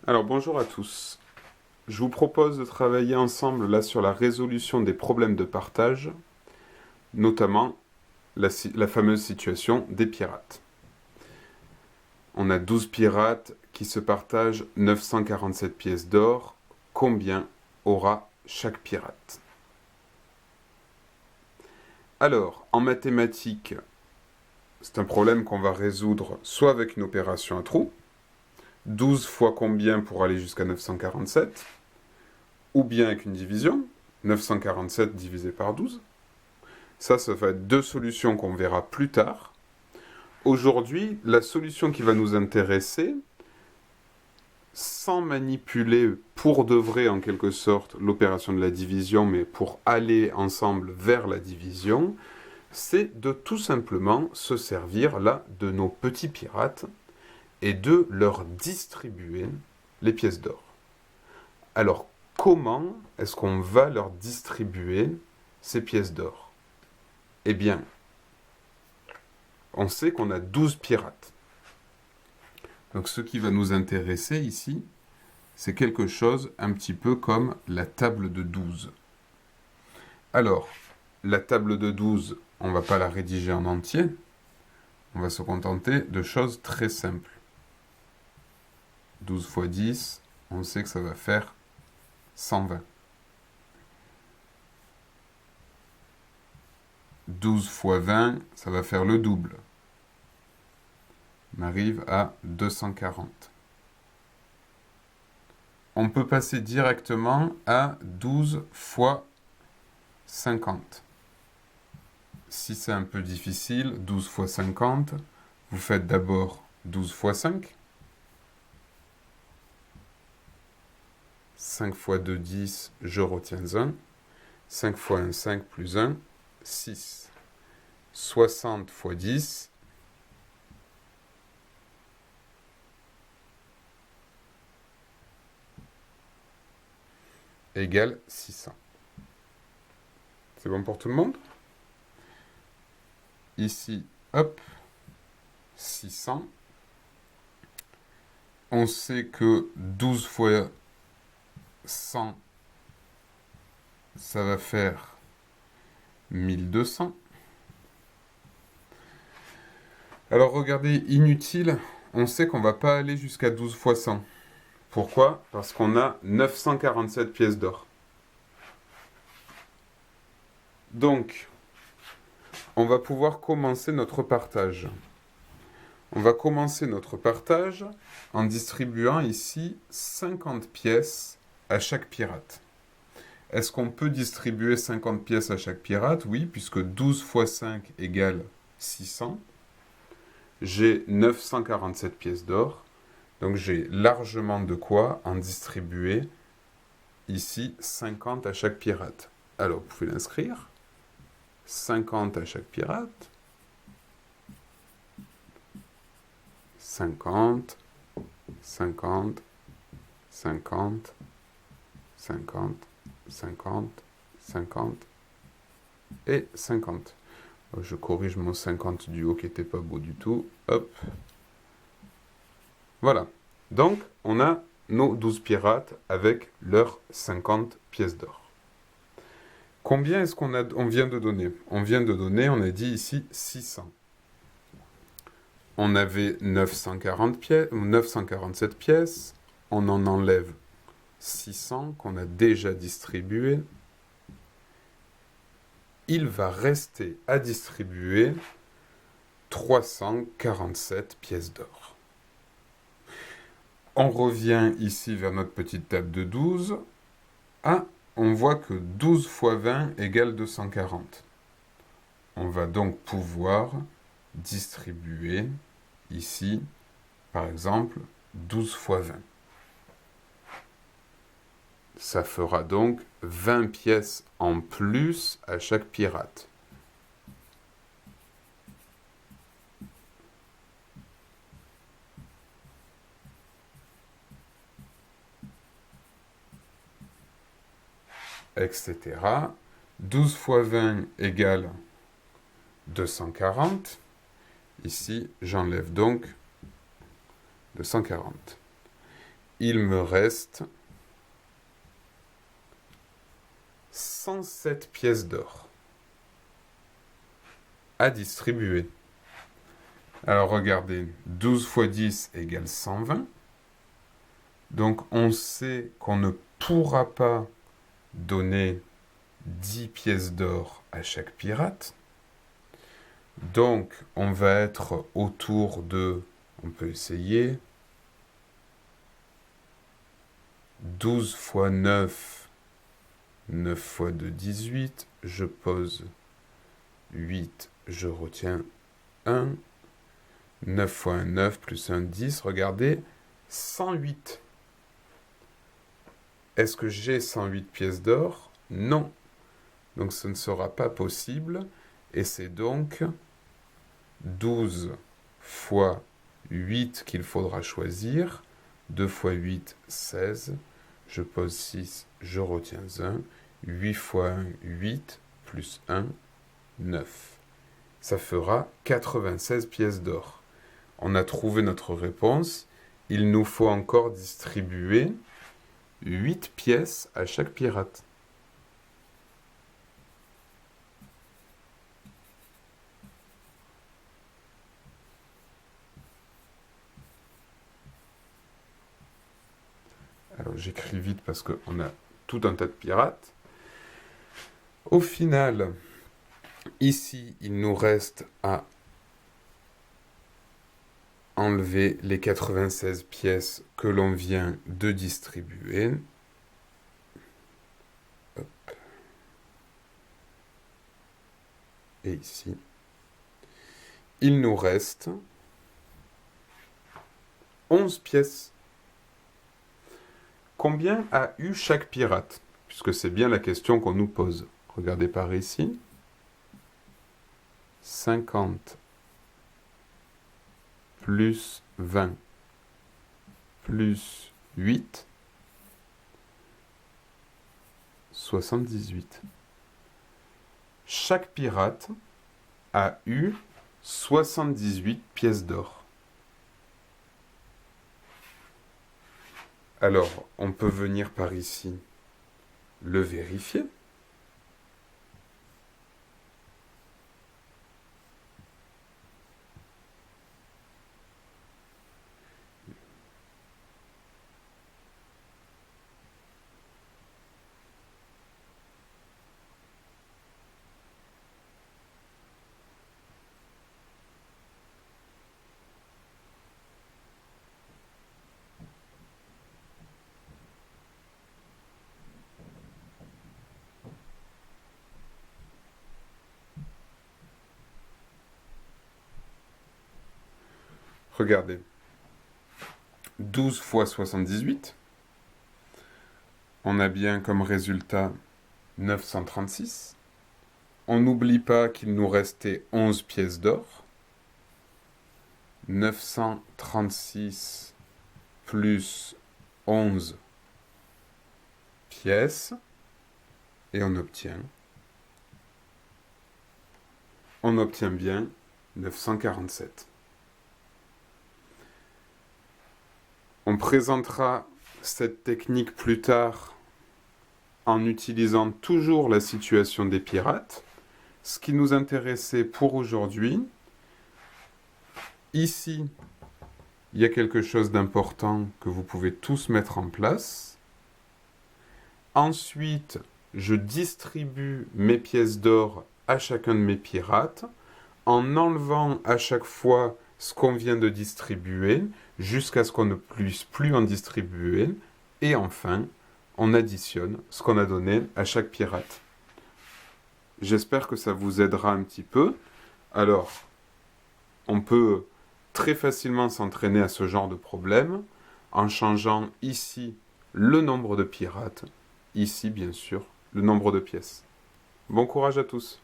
Alors bonjour à tous. Je vous propose de travailler ensemble là sur la résolution des problèmes de partage, notamment la fameuse situation des pirates. On a 12 pirates qui se partagent 947 pièces d'or. Combien aura chaque pirate? Alors, en mathématiques, c'est un problème qu'on va résoudre soit avec une opération à trous, 12 fois combien pour aller jusqu'à 947, ou bien avec une division, 947 divisé par 12. Ça va être deux solutions qu'on verra plus tard. Aujourd'hui, la solution qui va nous intéresser, sans manipuler pour de vrai en quelque sorte l'opération de la division, mais pour aller ensemble vers la division, c'est de tout simplement se servir là de nos petits pirates et de leur distribuer les pièces d'or. Alors, comment est-ce qu'on va leur distribuer ces pièces d'or? Eh bien, on sait qu'on a 12 pirates. Donc ce qui va nous intéresser ici, c'est quelque chose un petit peu comme la table de 12. Alors, la table de 12, on ne va pas la rédiger en entier. On va se contenter de choses très simples. 12 fois 10, on sait que ça va faire 120. 12 fois 20, ça va faire le double. On arrive à 240. On peut passer directement à 12 fois 50. Si c'est un peu difficile, 12 fois 50, vous faites d'abord 12 fois 5. 5 fois 2, 10, je retiens 1. 5 fois 1, 5 plus 1, 6. 60 fois 10, égale 600. C'est bon pour tout le monde? Ici, hop, 600. On sait que 12 fois 100, ça va faire 1200. Alors regardez, inutile, on sait qu'on ne va pas aller jusqu'à 12 fois 100. Pourquoi? Parce qu'on a 947 pièces d'or. Donc, on va pouvoir commencer notre partage. On va commencer notre partage en distribuant ici 50 pièces à chaque pirate. Est-ce qu'on peut distribuer 50 pièces à chaque pirate? Oui, puisque 12 fois 5 égale 600. J'ai 947 pièces d'or. Donc j'ai largement de quoi en distribuer ici 50 à chaque pirate. Alors vous pouvez l'inscrire. 50 à chaque pirate. 50, 50, 50, 50, 50, 50 et 50. Je corrige mon 50 du haut qui n'était pas beau du tout. Hop. Voilà. Donc, on a nos 12 pirates avec leurs 50 pièces d'or. Combien est-ce on vient de donner? On vient de donner, on a dit ici 600. On avait 947 pièces. On en enlève 600 qu'on a déjà distribué. Il va rester à distribuer 347 pièces d'or. On revient ici vers notre petite table de 12. Ah, on voit que 12 fois 20 égale 240. On va donc pouvoir distribuer ici, par exemple, 12 fois 20. Ça fera donc 20 pièces en plus à chaque pirate. Etc. 12 fois 20 égale 240. Ici, j'enlève donc 240. il me reste 107 pièces d'or à distribuer. Alors regardez, 12 fois 10 égale 120. Donc on sait qu'on ne pourra pas donner 10 pièces d'or à chaque pirate. Donc on va être autour de, on peut essayer, 12 fois 9, 9 fois 2, 18, je pose 8, je retiens 1, 9 fois 1, 9, plus 1, 10, regardez, 108. Est-ce que j'ai 108 pièces d'or? Non. Donc ce ne sera pas possible, et c'est donc 12 fois 8 qu'il faudra choisir, 2 fois 8, 16, je pose 6, je retiens 1, 8 fois 1, 8, plus 1, 9. Ça fera 96 pièces d'or. On a trouvé notre réponse, il nous faut encore distribuer 8 pièces à chaque pirate. Alors j'écris vite parce qu'on a tout un tas de pirates. Au final, ici, il nous reste à enlever les 96 pièces que l'on vient de distribuer. Hop. Et ici, il nous reste 11 pièces. Combien a eu chaque pirate? Puisque c'est bien la question qu'on nous pose. Regardez par ici. 50 plus 20 plus 8, 78. Chaque pirate a eu 78 pièces d'or. Alors, on peut venir par ici le vérifier. Regardez. 12 fois 78. On a bien comme résultat 936. On n'oublie pas qu'il nous restait 11 pièces d'or. 936 plus 11 pièces. Et on obtient bien 947. On présentera cette technique plus tard en utilisant toujours la situation des pirates. Ce qui nous intéressait pour aujourd'hui, ici, il y a quelque chose d'important que vous pouvez tous mettre en place. Ensuite, je distribue mes pièces d'or à chacun de mes pirates en enlevant à chaque fois ce qu'on vient de distribuer jusqu'à ce qu'on ne puisse plus en distribuer. Et enfin, on additionne ce qu'on a donné à chaque pirate. J'espère que ça vous aidera un petit peu. Alors, on peut très facilement s'entraîner à ce genre de problème en changeant ici le nombre de pirates, ici bien sûr le nombre de pièces. Bon courage à tous!